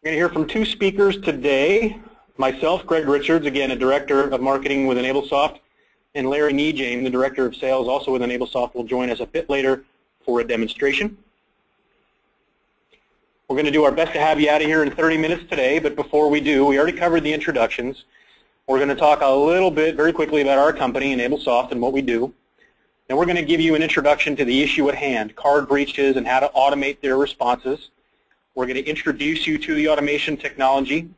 We're going to hear from two speakers today. Myself, Greg Richards, again, a Director of Marketing with EnableSoft, and Larry Nejane, the Director of Sales, also with EnableSoft, will join us a bit later for a demonstration. We're going to do our best to have you out of here in 30 minutes today, but before we do, we already covered the introductions. We're going to talk a little bit, very quickly, about our company, EnableSoft, and what we do. Then we're going to give you an introduction to the issue at hand, card breaches and how to automate their responses. We're going to introduce you to the automation technology.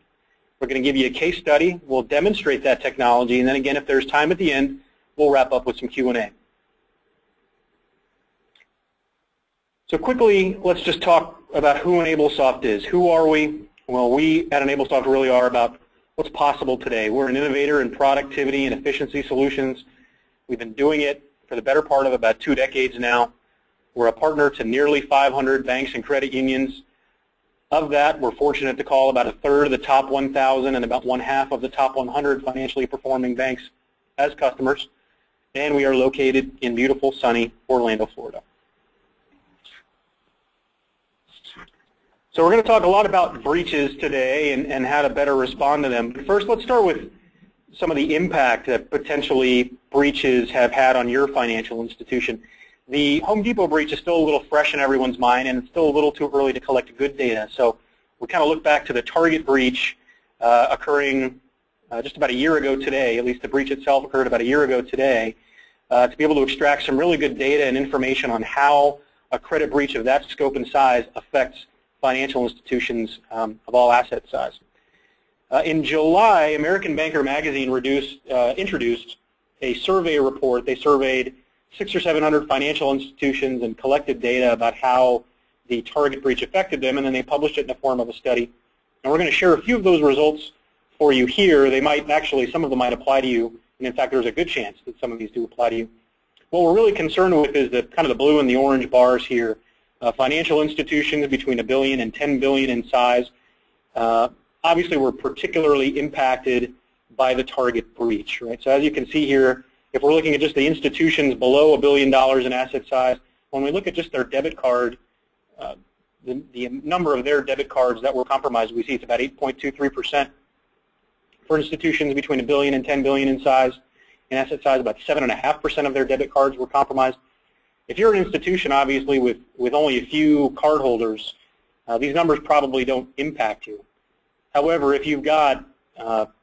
We're going to give you a case study. We'll demonstrate that technology, and then again, if there's time at the end, we'll wrap up with some Q&A. So quickly, let's just talk about who EnableSoft is. Who are we? Well, we at EnableSoft really are about what's possible today. We're an innovator in productivity and efficiency solutions. We've been doing it for the better part of about 2 decades now. We're a partner to nearly 500 banks and credit unions. Of that, we're fortunate to call about 1/3 of the top 1,000 and about 1/2 of the top 100 financially performing banks as customers. And we are located in beautiful, sunny Orlando, Florida. So we're going to talk a lot about breaches today and how to better respond to them. But first, let's start with some of the impact that potentially breaches have had on your financial institution. The Home Depot breach is still a little fresh in everyone's mind, and it's still a little too early to collect good data. So we kind of look back to the Target breach occurring just about a year ago today. At least the breach itself occurred about a year ago today, to be able to extract some really good data and information on how a credit breach of that scope and size affects financial institutions of all asset size. In July, American Banker magazine introduced a survey report. They surveyed 600 or 700 financial institutions and collected data about how the Target breach affected them, and then they published it in the form of a study. And we're going to share a few of those results for you here. They might actually, some of them might apply to you, and in fact there's a good chance that some of these do apply to you. What we're really concerned with is the kind of the blue and the orange bars here. Financial institutions between $1 billion and $10 billion in size obviously were particularly impacted by the Target breach, right? So as you can see here, if we're looking at just the institutions below $1 billion in asset size, when we look at just their debit card, the number of their debit cards that were compromised, we see it's about 8.23%. For institutions between $1 billion and $10 billion in size, in asset size, about 7.5% of their debit cards were compromised. If you're an institution, obviously, with only a few cardholders, these numbers probably don't impact you. However, if you've got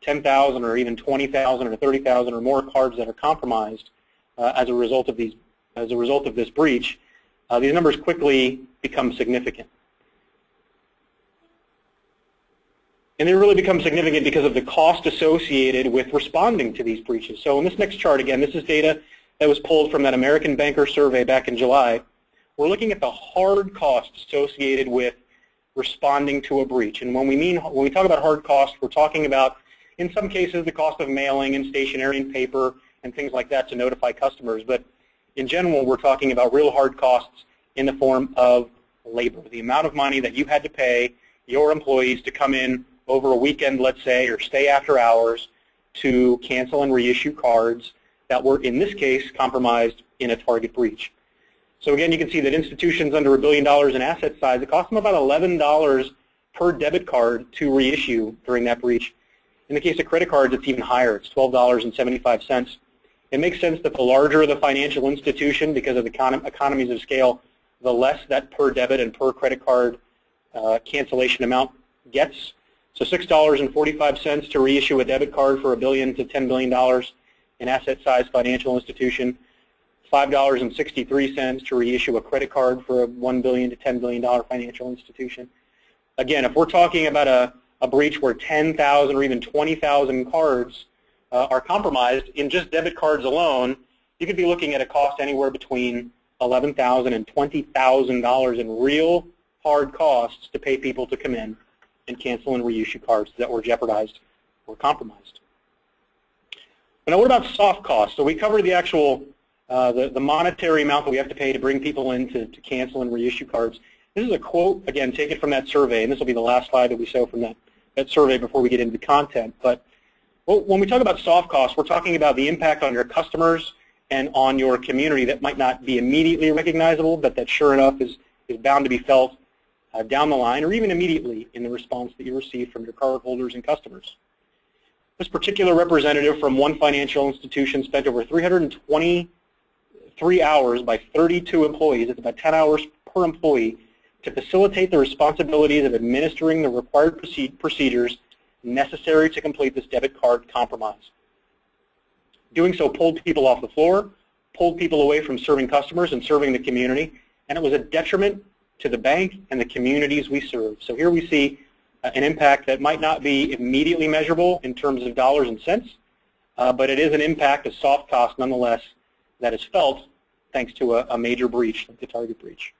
10,000 or even 20,000 or 30,000 or more cards that are compromised as a result of this breach, these numbers quickly become significant. And they really become significant because of the cost associated with responding to these breaches. So in this next chart, again, this is data that was pulled from that American Banker survey back in July. We're looking at the hard costs associated with responding to a breach. And when we talk about hard costs, we're talking about, in some cases, the cost of mailing and stationery and paper and things like that to notify customers. But in general, we're talking about real hard costs in the form of labor. The amount of money that you had to pay your employees to come in over a weekend, let's say, or stay after hours to cancel and reissue cards that were, in this case, compromised in a Target breach. So again, you can see that institutions under $1 billion in asset size, it cost them about $11 per debit card to reissue during that breach. In the case of credit cards, it's even higher. It's $12.75. It makes sense that the larger the financial institution, because of the economies of scale, the less that per debit and per credit card cancellation amount gets. So $6.45 to reissue a debit card for $1 billion to $10 billion in asset size financial institution. $5.63 to reissue a credit card for a $1 billion to $10 billion financial institution. Again, if we're talking about a breach where 10,000 or even 20,000 cards are compromised in just debit cards alone, you could be looking at a cost anywhere between $11,000 and $20,000 in real hard costs to pay people to come in and cancel and reissue cards that were jeopardized or compromised. Now, what about soft costs? So we covered the actual the monetary amount that we have to pay to bring people in to cancel and reissue cards. This is a quote, again, taken from that survey, and this will be the last slide that we show from that survey before we get into the content. But when we talk about soft costs, we're talking about the impact on your customers and on your community that might not be immediately recognizable, but that sure enough is bound to be felt down the line or even immediately in the response that you receive from your cardholders and customers. This particular representative from one financial institution spent over 323 hours by 32 employees, it's about 10 hours per employee, to facilitate the responsibilities of administering the required procedures necessary to complete this debit card compromise. Doing so pulled people off the floor, pulled people away from serving customers and serving the community, and it was a detriment to the bank and the communities we serve. So here we see an impact that might not be immediately measurable in terms of dollars and cents, but it is an impact, a soft cost nonetheless, that is felt thanks to a major breach, like the Target breach.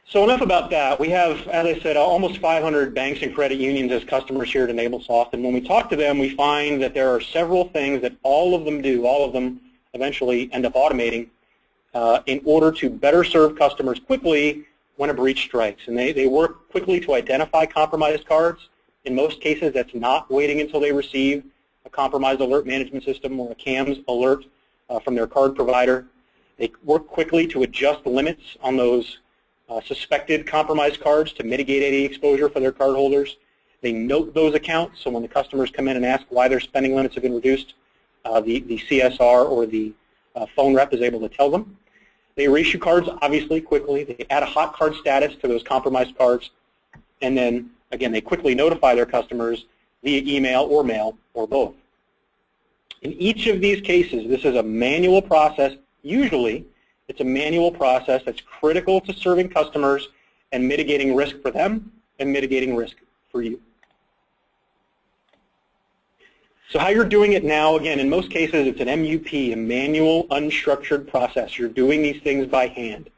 So enough about that. We have, as I said, almost 500 banks and credit unions as customers here at EnableSoft, and when we talk to them, we find that there are several things that all of them do, all of them eventually end up automating in order to better serve customers quickly when a breach strikes. And they work quickly to identify compromised cards. In most cases, that's not waiting until they receive a compromised alert management system or a CAMS alert from their card provider. They work quickly to adjust limits on those suspected compromised cards to mitigate any exposure for their cardholders. They note those accounts, so when the customers come in and ask why their spending limits have been reduced, the CSR or the phone rep is able to tell them. They reissue cards, obviously, quickly. They add a hot card status to those compromised cards, and then, again, they quickly notify their customers via email or mail or both. In each of these cases, this is a manual process. Usually, it's a manual process that's critical to serving customers and mitigating risk for them and mitigating risk for you. So how you're doing it now, again, in most cases, it's an MUP, a manual unstructured process. You're doing these things by hand.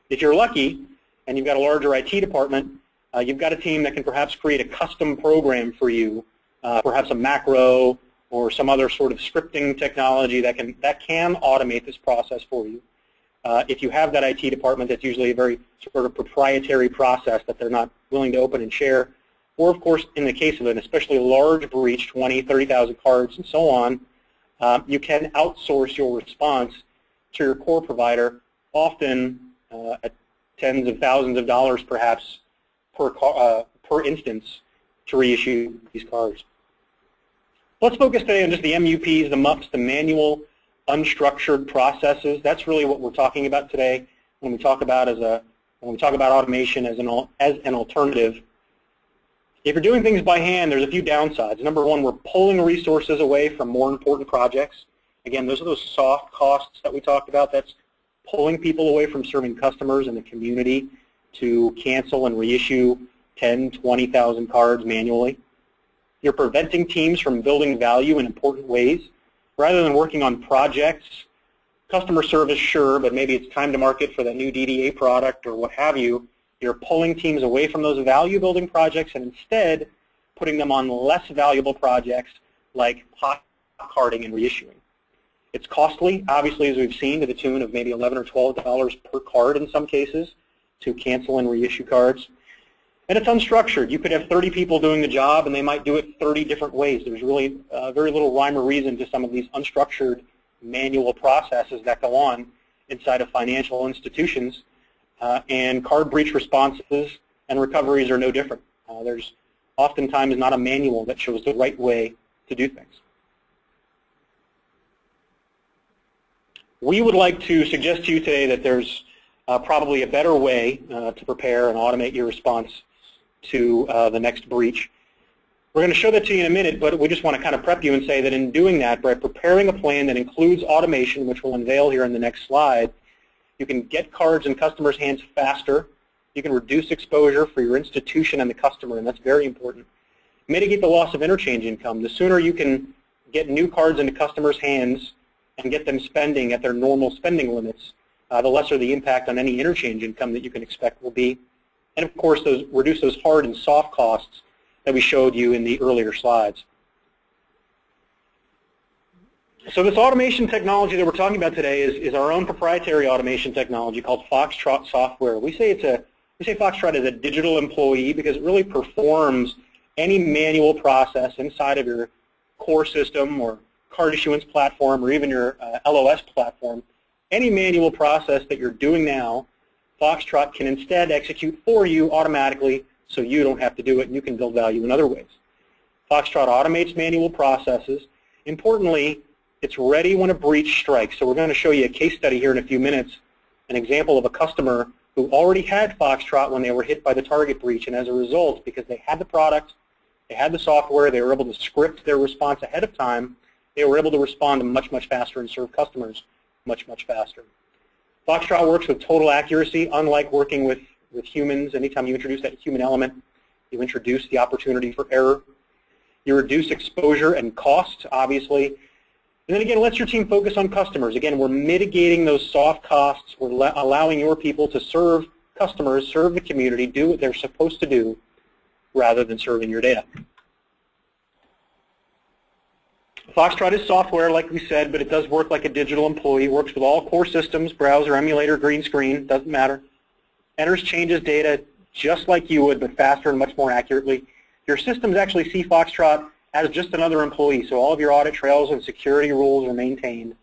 If you're lucky and you've got a larger IT department, you've got a team that can perhaps create a custom program for you, perhaps a macro or some other sort of scripting technology that can automate this process for you. If you have that IT department, that's usually a very sort of proprietary process that they're not willing to open and share. Or, of course, in the case of an especially large breach, 20, 30,000 cards and so on, you can outsource your response to your core provider, often at tens of thousands of dollars perhaps per instance to reissue these cards. Let's focus today on just the MUPs, the MUPs, the manual unstructured processes. That's really what we're talking about today when we talk about automation as an alternative. If you're doing things by hand, there's a few downsides. Number one, we're pulling resources away from more important projects. Again, those are those soft costs that we talked about. That's pulling people away from serving customers in the community to cancel and reissue 10, 20,000 cards manually. You're preventing teams from building value in important ways. Rather than working on projects, customer service, sure, but maybe it's time to market for that new DDA product or what have you, you're pulling teams away from those value-building projects and instead putting them on less valuable projects like hot carding and reissuing. It's costly, obviously, as we've seen, to the tune of maybe $11 or $12 per card in some cases to cancel and reissue cards. And it's unstructured. You could have 30 people doing the job, and they might do it 30 different ways. There's really very little rhyme or reason to some of these unstructured manual processes that go on inside of financial institutions. And card breach responses and recoveries are no different. There's oftentimes not a manual that shows the right way to do things. We would like to suggest to you today that there's probably a better way to prepare and automate your response to the next breach. We're going to show that to you in a minute, but we just want to kind of prep you and say that in doing that, by preparing a plan that includes automation, which we'll unveil here in the next slide, you can get cards in customers' hands faster. You can reduce exposure for your institution and the customer, and that's very important. Mitigate the loss of interchange income. The sooner you can get new cards into customers' hands and get them spending at their normal spending limits, the lesser the impact on any interchange income that you can expect will be. And of course, reduce those hard and soft costs that we showed you in the earlier slides. So this automation technology that we're talking about today is our own proprietary automation technology called Foxtrot software. We say Foxtrot is a digital employee because it really performs any manual process inside of your core system or card issuance platform or even your LOS platform. Any manual process that you're doing now, Foxtrot can instead execute for you automatically so you don't have to do it and you can build value in other ways. Foxtrot automates manual processes. Importantly, it's ready when a breach strikes. So we're going to show you a case study here in a few minutes, an example of a customer who already had Foxtrot when they were hit by the target breach, and as a result, because they had the product, they had the software, they were able to script their response ahead of time, they were able to respond much, much faster and serve customers much, much faster. Foxtrot works with total accuracy, unlike working with humans. Anytime you introduce that human element, you introduce the opportunity for error. You reduce exposure and cost, obviously. And then again, let your team focus on customers. Again, we're mitigating those soft costs. We're allowing your people to serve customers, serve the community, do what they're supposed to do, rather than serving your data. Foxtrot is software, like we said, but it does work like a digital employee. It works with all core systems, browser, emulator, green screen, doesn't matter. Enters, changes data just like you would, but faster and much more accurately. Your systems actually see Foxtrot as just another employee, so all of your audit trails and security rules are maintained.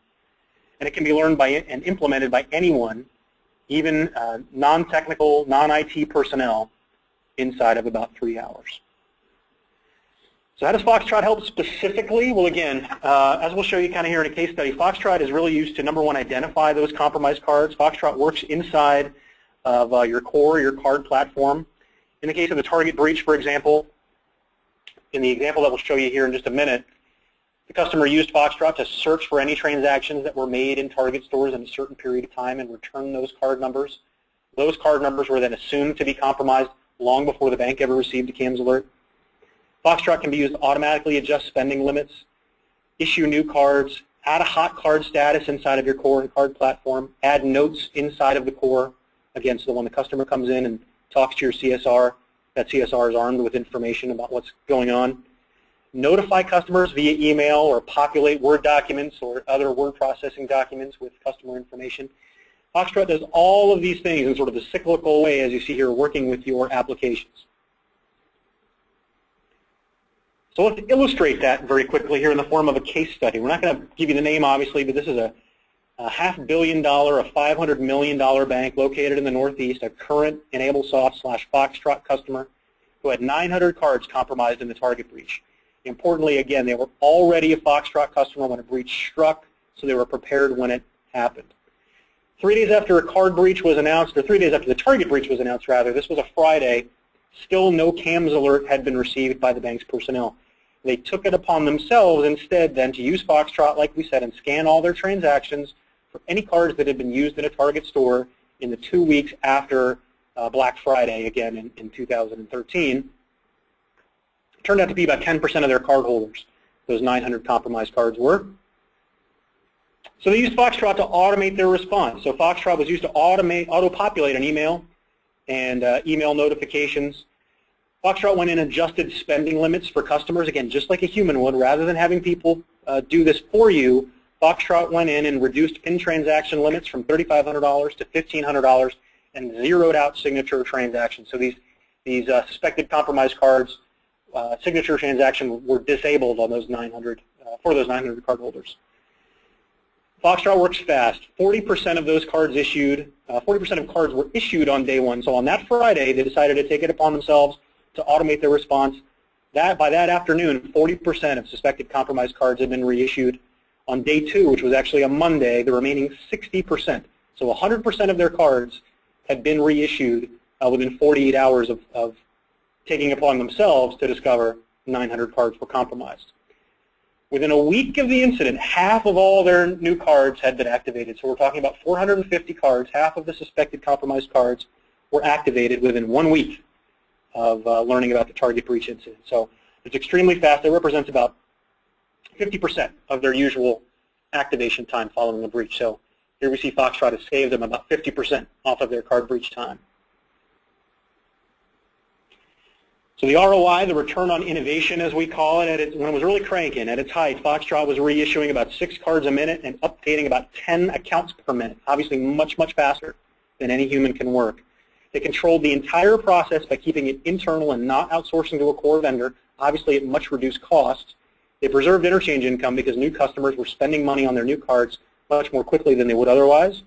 And it can be learned by and implemented by anyone, even non-technical, non-IT personnel, inside of about 3 hours. So how does Foxtrot help specifically? Well, again, as we'll show you kind of here in a case study, Foxtrot is really used to, number one, identify those compromised cards. Foxtrot works inside of your core, your card platform. In the case of the target breach, for example, in the example that we'll show you here in just a minute, the customer used Foxtrot to search for any transactions that were made in Target stores in a certain period of time and return those card numbers. Those card numbers were then assumed to be compromised long before the bank ever received a CAMS alert. Foxtrot can be used to automatically adjust spending limits, issue new cards, add a hot card status inside of your core and card platform, add notes inside of the core. Again, so when the customer comes in and talks to your CSR, that CSR is armed with information about what's going on. Notify customers via email or populate Word documents or other word processing documents with customer information. Foxtrot does all of these things in sort of a cyclical way, as you see here, working with your applications. So let's illustrate that very quickly here in the form of a case study. We're not going to give you the name, obviously, but this is a $500 million, a $500 million bank located in the Northeast, a current EnableSoft/Foxtrot customer who had 900 cards compromised in the target breach. Importantly, again, they were already a Foxtrot customer when a breach struck, so they were prepared when it happened. 3 days after a card breach was announced, or 3 days after the target breach was announced, rather, this was a Friday, still no CAMS alert had been received by the bank's personnel. They took it upon themselves instead then to use Foxtrot, like we said, and scan all their transactions for any cards that had been used in a Target store in the 2 weeks after Black Friday, again in 2013. It turned out to be about 10% of their card holders, those 900 compromised cards were. So they used Foxtrot to automate their response. So Foxtrot was used to auto-populate an email and email notifications. Foxtrot went in and adjusted spending limits for customers, again, just like a human would. Rather than having people do this for you, Foxtrot went in and reduced PIN transaction limits from $3,500 to $1,500 and zeroed out signature transactions. So these suspected compromised cards, signature transactions were disabled on those 900 for those 900 card holders. Foxtrot works fast. 40% of those cards issued, 40% of cards were issued on day one. So on that Friday, they decided to take it upon themselves to automate their response. By that afternoon, 40% of suspected compromised cards had been reissued. On day two, which was actually a Monday, the remaining 60%, so 100% of their cards had been reissued within 48 hours of taking upon themselves to discover 900 cards were compromised. Within a week of the incident, half of all their new cards had been activated. So we're talking about 450 cards. Half of the suspected compromised cards were activated within 1 week of learning about the target breach incident. So it's extremely fast. It represents about 50% of their usual activation time following a breach. So here we see Foxtrot has saved them about 50% off of their card breach time. So the ROI, the return on innovation as we call it, when it was really cranking at its height, Foxtrot was reissuing about 6 cards a minute and updating about 10 accounts per minute, obviously much, much faster than any human can work. They controlled the entire process by keeping it internal and not outsourcing to a core vendor, obviously at much reduced cost. They preserved interchange income because new customers were spending money on their new cards much more quickly than they would otherwise.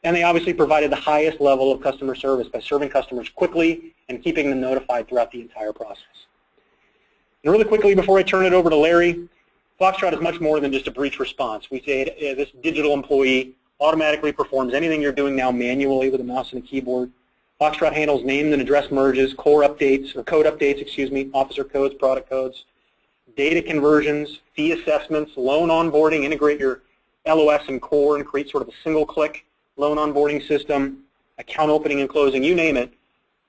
And they obviously provided the highest level of customer service by serving customers quickly and keeping them notified throughout the entire process. And really quickly, before I turn it over to Larry, Foxtrot is much more than just a breach response. We say this digital employee automatically performs anything you're doing now manually with a mouse and a keyboard. Foxtrot handles name and address merges, core updates, or code updates, excuse me, officer codes, product codes, data conversions, fee assessments, loan onboarding, integrate your LOS and core and create sort of a single-click loan onboarding system, account opening and closing, you name it.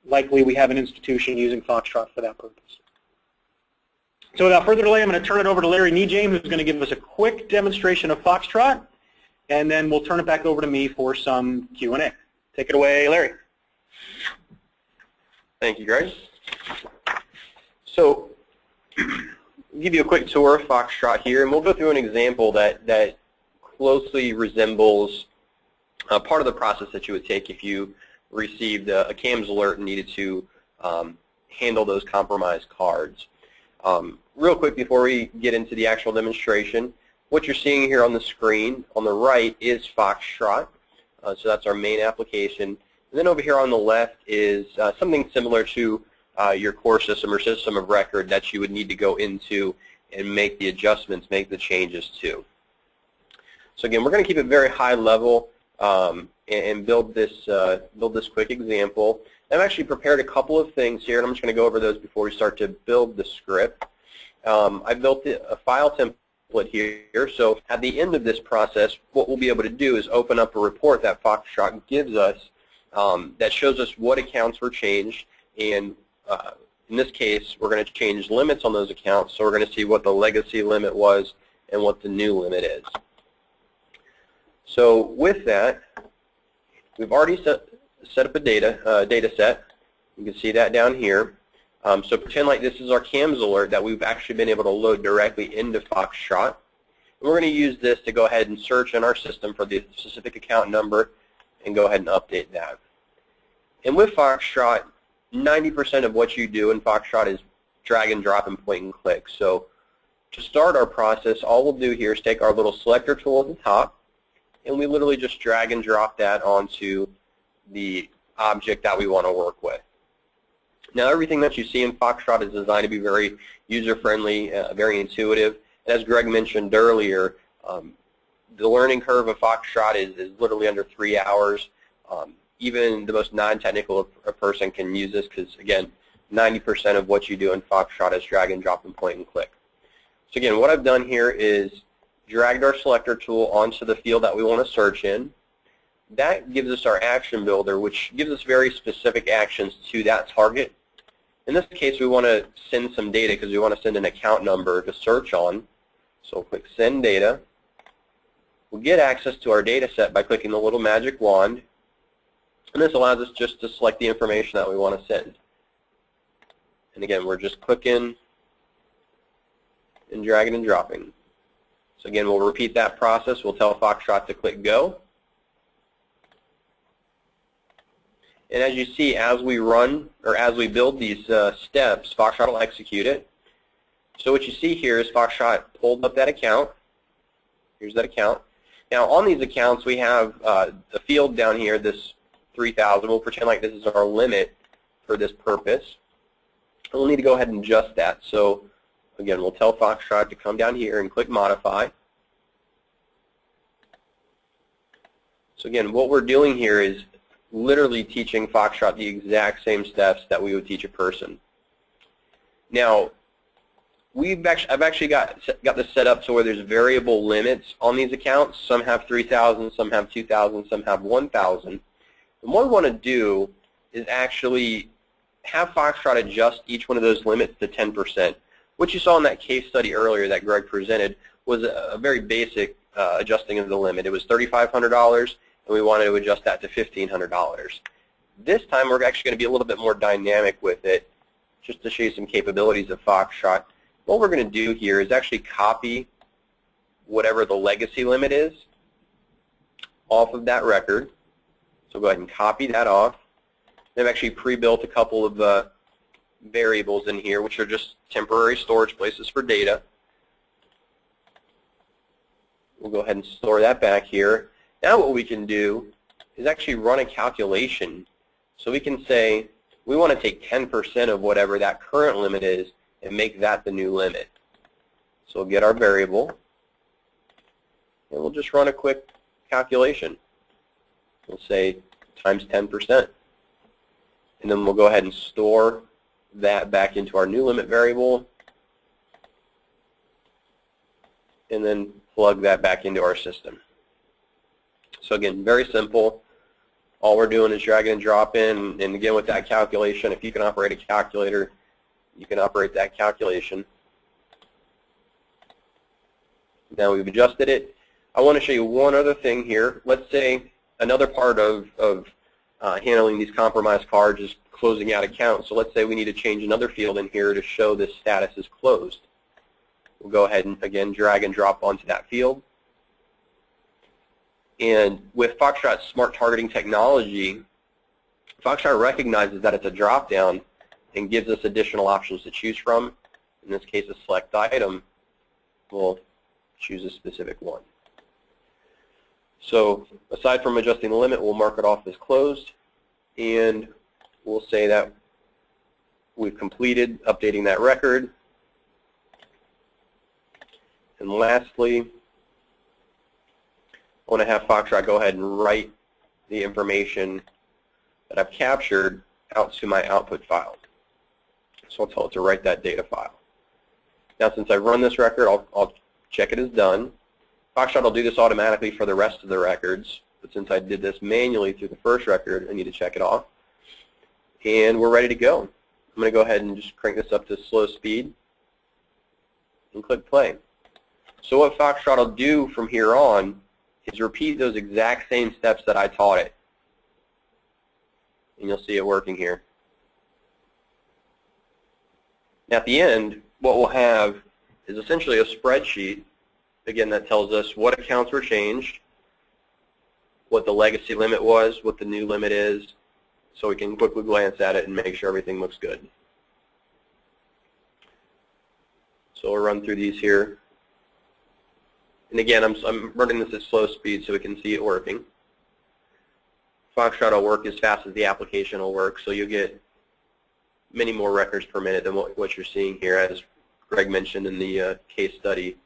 Likely we have an institution using Foxtrot for that purpose. So without further delay, I'm going to turn it over to Larry Nejame, who's going to give us a quick demonstration of Foxtrot, and then we'll turn it back over to me for some Q&A. Take it away, Larry. Thank you, Greg. So I'll give you a quick tour of Foxtrot here, and we'll go through an example that closely resembles part of the process that you would take if you received a CAMS alert and needed to handle those compromised cards. Real quick before we get into the actual demonstration, what you're seeing here on the screen on the right is Foxtrot. So that's our main application. And then over here on the left is something similar to your core system or system of record that you would need to go into and make the adjustments, make the changes to. So again, we're going to keep it very high level and build this quick example. I've actually prepared a couple of things here, and I'm just going to go over those before we start to build the script. I built a file template here, so at the end of this process, what we'll be able to do is open up a report that Foxtrot gives us that shows us what accounts were changed, and in this case, we're going to change limits on those accounts, so we're going to see what the legacy limit was and what the new limit is. So with that, we've already set up a data set. You can see that down here. So pretend like this is our CAMS alert that we've actually been able to load directly into Foxtrot. And we're going to use this to go ahead and search in our system for the specific account number and go ahead and update that. And with Foxtrot, 90% of what you do in Foxtrot is drag and drop and point and click. So to start our process, all we'll do here is take our little selector tool at the top, and we literally just drag and drop that onto the object that we want to work with. Now, everything that you see in Foxtrot is designed to be very user-friendly, very intuitive. And as Greg mentioned earlier, the learning curve of Foxtrot is literally under 3 hours. Even the most non-technical person can use this because, again, 90% of what you do in Foxtrot is drag and drop and point and click. So again, what I've done here is dragged our selector tool onto the field that we want to search in. That gives us our action builder, which gives us very specific actions to that target. In this case, we want to send some data because we want to send an account number to search on. So we'll click Send Data. We'll get access to our data set by clicking the little magic wand. And this allows us just to select the information that we want to send. And again, we're just clicking and dragging and dropping. So again, we'll repeat that process. We'll tell Foxtrot to click Go. And as you see, as we run or as we build these steps, Foxtrot will execute it. So what you see here is Foxtrot pulled up that account. Here's that account. Now on these accounts, we have the field down here, this 3,000. We'll pretend like this is our limit for this purpose. We'll need to go ahead and adjust that. So again, we'll tell Foxtrot to come down here and click Modify. So again, what we're doing here is literally teaching Foxtrot the exact same steps that we would teach a person. Now, I've actually got this set up so where there's variable limits on these accounts. Some have 3,000, some have 2,000, some have 1,000. And what we want to do is actually have Foxtrot adjust each one of those limits to 10%. What you saw in that case study earlier that Greg presented was a very basic adjusting of the limit. It was $3,500. And we wanted to adjust that to $1,500. This time we're actually going to be a little bit more dynamic with it, just to show you some capabilities of Foxtrot. What we're going to do here is actually copy whatever the legacy limit is off of that record. So go ahead and copy that off. I've actually pre-built a couple of variables in here, which are just temporary storage places for data. We'll go ahead and store that back here. Now what we can do is actually run a calculation. So we can say we want to take 10% of whatever that current limit is and make that the new limit. So we'll get our variable, and we'll just run a quick calculation. We'll say times 10%. And then we'll go ahead and store that back into our new limit variable, and then plug that back into our system. So again, very simple. All we're doing is drag and drop in, and again with that calculation, if you can operate a calculator, you can operate that calculation. Now we've adjusted it. I want to show you one other thing here. Let's say another part of handling these compromised cards is closing out accounts. So let's say we need to change another field in here to show this status is closed. We'll go ahead and again drag and drop onto that field. And with Foxtrot's smart targeting technology, Foxtrot recognizes that it's a drop-down and gives us additional options to choose from. In this case, a select item. We'll choose a specific one. So aside from adjusting the limit, we'll mark it off as closed, and we'll say that we've completed updating that record. And lastly, I want to have Foxtrot go ahead and write the information that I've captured out to my output file. So I'll tell it to write that data file. Now since I've run this record, I'll check it as done. Foxtrot will do this automatically for the rest of the records, but since I did this manually through the first record, I need to check it off. And we're ready to go. I'm going to go ahead and just crank this up to slow speed and click play. So what Foxtrot will do from here on is repeat those exact same steps that I taught it. And you'll see it working here. Now at the end, what we'll have is essentially a spreadsheet, again, that tells us what accounts were changed, what the legacy limit was, what the new limit is, so we can quickly glance at it and make sure everything looks good. So we'll run through these here. And again, I'm running this at slow speed so we can see it working. Foxtrot will work as fast as the application will work, so you'll get many more records per minute than what you're seeing here. As Greg mentioned in the case study,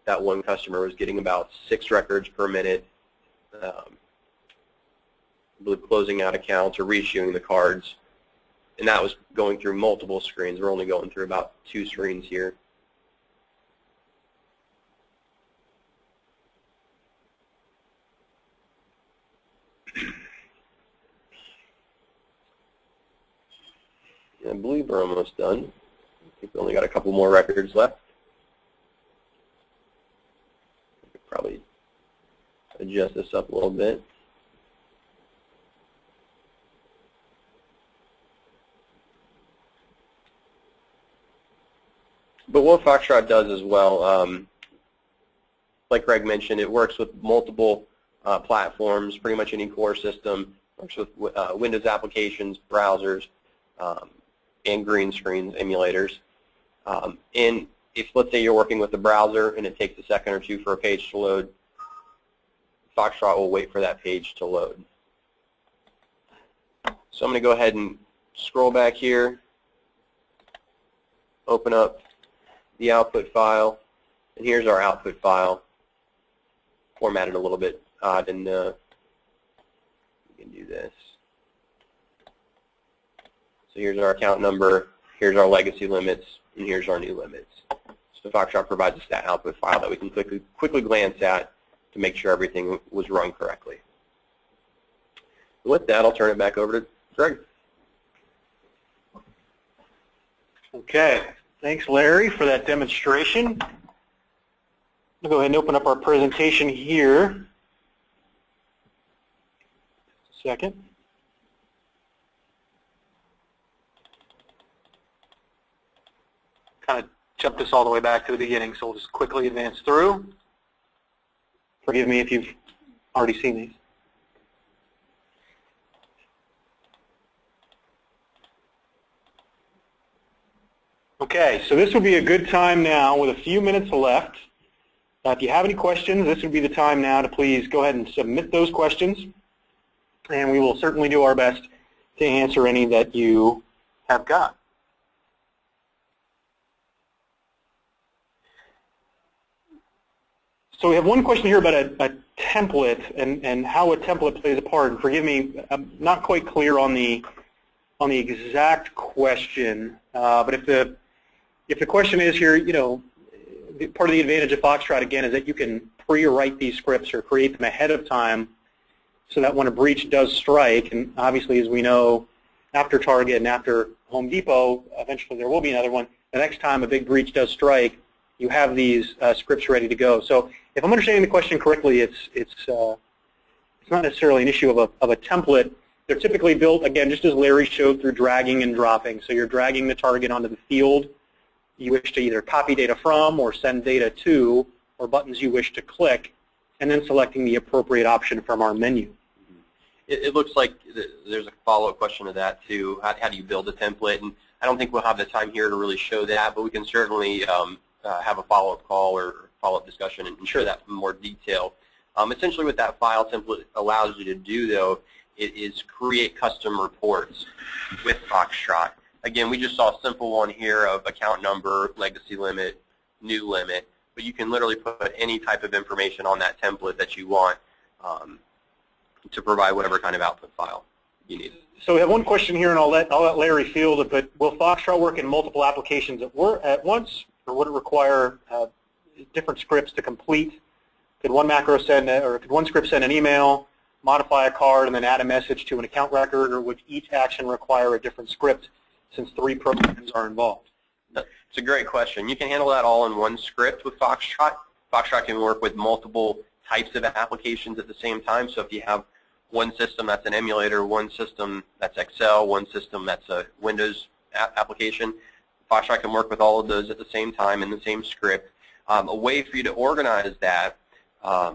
that one customer was getting about 6 records per minute, closing out accounts or reissuing the cards, and that was going through multiple screens. We're only going through about 2 screens here. I believe we're almost done. I think we only got a couple more records left. I could probably adjust this up a little bit. But what Foxtrot does as well, like Greg mentioned, it works with multiple platforms, pretty much any core system. Works with Windows applications, browsers, and green screens, emulators. And if, let's say, you're working with the browser and it takes a second or two for a page to load, Foxtrot will wait for that page to load. So I'm going to go ahead and scroll back here, open up the output file, and here's our output file, formatted a little bit odd, and we can do this. So here's our account number, here's our legacy limits, and here's our new limits. So Foxtrot provides us that output file that we can quickly glance at to make sure everything was run correctly. With that, I'll turn it back over to Greg. Okay, thanks Larry for that demonstration. We'll go ahead and open up our presentation here. Second. Kind of jump this all the way back to the beginning, so we'll just quickly advance through. Forgive me if you've already seen these. Okay, so this would be a good time now with a few minutes left. If you have any questions, this would be the time now to please go ahead and submit those questions. and we will certainly do our best to answer any that you have got. So we have one question here about a template and how a template plays a part. And forgive me, I'm not quite clear on the exact question. But if the question is here, you know, part of the advantage of Foxtrot again is that you can pre-write these scripts or create them ahead of time, so that when a breach does strike, and obviously as we know, after Target and after Home Depot, eventually there will be another one. The next time a big breach does strike, you have these scripts ready to go. So if I'm understanding the question correctly, it's not necessarily an issue of a template. They're typically built, again, just as Larry showed, through dragging and dropping. So you're dragging the target onto the field you wish to either copy data from or send data to, or buttons you wish to click, and then selecting the appropriate option from our menu. It looks like there's a follow-up question to that too. How do you build a template? And I don't think we'll have the time here to really show that, but we can certainly have a follow-up call or follow-up discussion and share that in more detail. Essentially what that file template allows you to do, though, it is create custom reports with Foxtrot. Again, we just saw a simple one here of account number, legacy limit, new limit, but you can literally put any type of information on that template that you want to provide whatever kind of output file you need. So we have one question here, and I'll let Larry field it, but will Foxtrot work in multiple applications at once, or would it require different scripts to complete? Could one macro send, or could one script send an email, modify a card, and then add a message to an account record, or would each action require a different script since 3 programs are involved? It's a great question. You can handle that all in one script with Foxtrot. Foxtrot can work with multiple types of applications at the same time. So if you have one system that's an emulator, one system that's Excel, one system that's a Windows application, Foxtrot can work with all of those at the same time in the same script. A way for you to organize that, I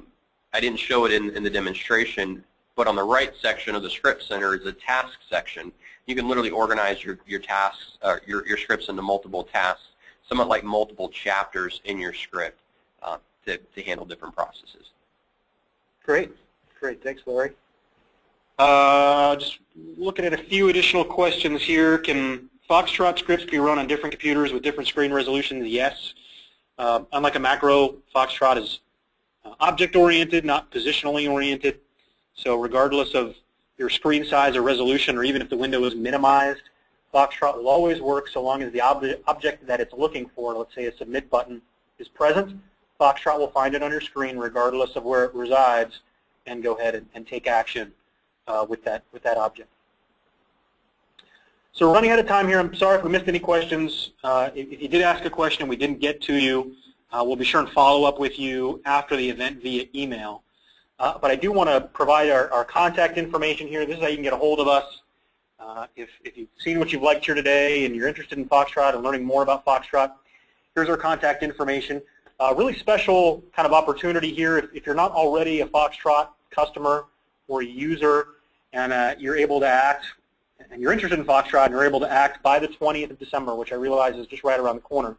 didn't show it in the demonstration, but on the right section of the script center is a task section. You can literally organize your tasks, your scripts into multiple tasks, somewhat like multiple chapters in your script to handle different processes. Great. Thanks, Larry. Just looking at a few additional questions here. Can Foxtrot scripts be run on different computers with different screen resolutions? Yes. Unlike a macro, Foxtrot is object-oriented, not positionally oriented. So regardless of your screen size or resolution, or even if the window is minimized, Foxtrot will always work so long as the object that it's looking for, let's say a submit button, is present. Foxtrot will find it on your screen regardless of where it resides and go ahead and take action with that object. So we're running out of time here. I'm sorry if we missed any questions. If you did ask a question and we didn't get to you, we'll be sure and follow up with you after the event via email. But I do want to provide our contact information here. This is how you can get a hold of us. If you've seen what you've liked here today and you're interested in Foxtrot and learning more about Foxtrot, here's our contact information. Really special kind of opportunity here. If you're not already a Foxtrot customer or a user and you're able to act, and you're interested in Foxtrot and you're able to act by the 20th of December, which I realize is just right around the corner.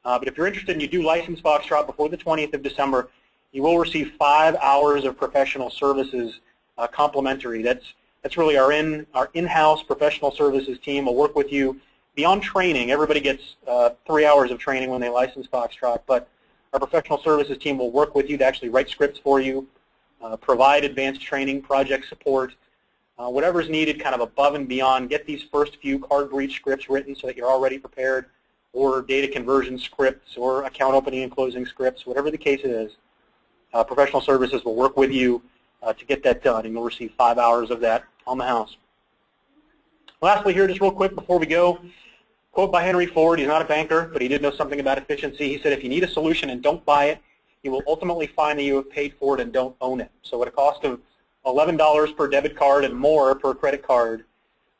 But if you're interested and you do license Foxtrot before the 20th of December, you will receive 5 hours of professional services complimentary. That's really our in-house professional services team will work with you beyond training. Everybody gets 3 hours of training when they license Foxtrot, but our professional services team will work with you to actually write scripts for you, provide advanced training, project support, whatever's needed kind of above and beyond. Get these first few card breach scripts written so that you're already prepared, or data conversion scripts, or account opening and closing scripts, whatever the case is. Professional services will work with you to get that done, and you'll receive 5 hours of that on the house. Lastly here, just real quick before we go, quote by Henry Ford. He's not a banker, but he did know something about efficiency. He said, if you need a solution and don't buy it, you will ultimately find that you have paid for it and don't own it. So at a cost of $11 per debit card and more per credit card,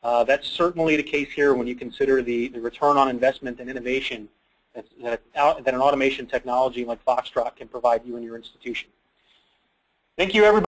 that's certainly the case here when you consider the return on investment and innovation that an automation technology like Foxtrot can provide you and your institution. Thank you, everybody.